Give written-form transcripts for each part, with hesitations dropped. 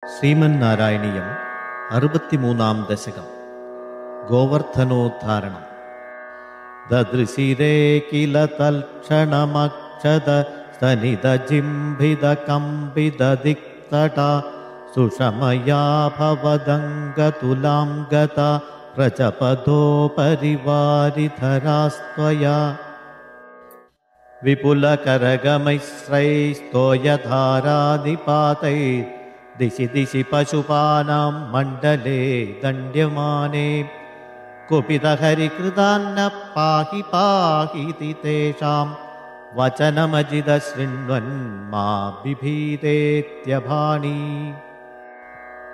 ശ്രീമന്നാരായണീയം 63 ദശകം ഗോവർദ്ധനോദ്ധാരണം. ദദൃശിരേ കില തൽക്ഷണമക്ഷത സനിതജിംഭിത കമ്പിത ദിക്തട സുഷമയാ ഭവദംഗതുലാം ഗത പ്രജപദോ പരിവാരിധരാസ്ത്വയാ വിപുലകരഗമൈശ്രൈസ്തോയധാരാനിപാതൈ दिशि दिशि पशुपानां मण्डले दण्ड्यमाने कुपितहरिकृतान्न पाहि पाहीति तेषां वचनमजिदशृण्वन् मा बिभीतेत्यभाणी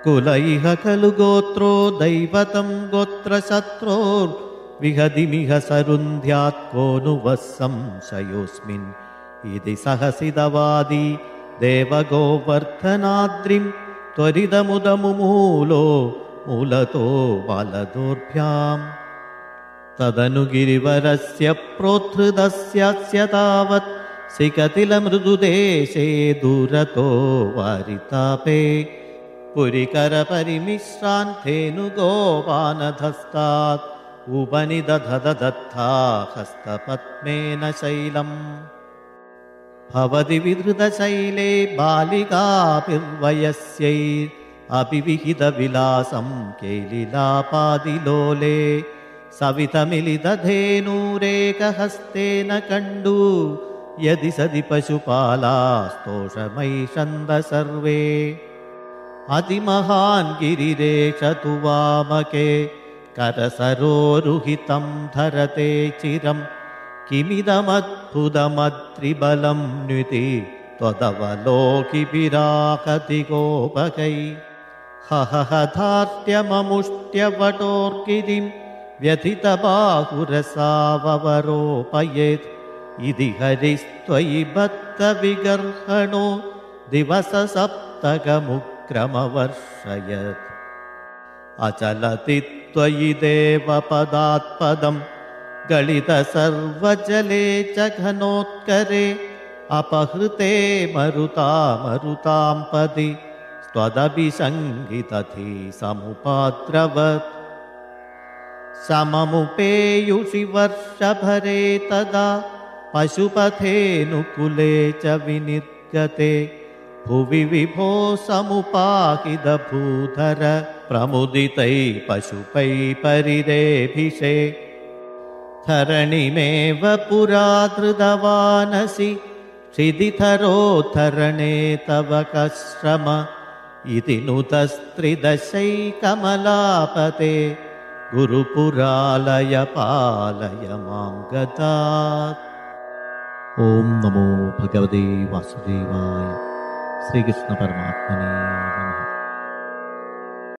कुल इह खलु गोत्रो दैवतं गोत्रशत्रोर्विहदिमिह सरुन्ध्यात् को नु वः संशयोऽस्मिन् इति सहसिदवादी देवगोवर्धनाद्रिं त्वरितमुदमुमूलो मूलतो बालदोर्भ्यां तदनु गिरिवरस्य प्रोद्धृतस्य तावत् सिकतिलमृदुदेशे दूरतो वारितापे पुरिकरपरिमिश्रान्थेनुगोपानधस्तात् उपनिदधदत्था हस्तपद्मेन शैलम् भवति विधृतशैले बालिकाभिर्वयस्यै अभिविहितविलासं केलिलापादिलोले सवितमिलितधेनूरेकहस्तेन कण्डू यदि सदि पशुपालास्तोषमैषन्द सर्वे अतिमहान् गिरिरेष तु वामके करसरोरुहितं धरते चिरम् किमिदमद्भुतमत्रिबलं न्विति त्वदवलोकिभिराहति गोपकै हहधार्त्यममुष्ट्यवटोर्गिरिं व्यथितबाहुरसावरोपयेत् इति हरिस्त्वयि बद्धविगर्हणो दिवससप्तकमुग्रमवर्षयत् अचलति त्वयि देवपदात्पदम् गलित सर्वजले च घनोत्करे अपहृते मरुतां पदि त्वदभिसङ्गितधि समुपाद्रवत् सममुपेयुषि वर्षभरे तदा पशुपथेऽनुकूले च विनिर्गते भुवि विभो समुपाहितभूधर प्रमुदितै पशुपै परिरेभिषे धरणिमेव पुरा धृतवानसि क्षितिधरोद्धरणे तव कश्रम इति नुतस्त्रिदशैकमलापते गुरुपुरालय पालय मां गतात्. ओम नमो भगवते वासुदेवाय. श्रीकृष्ण परमात्मने नमः.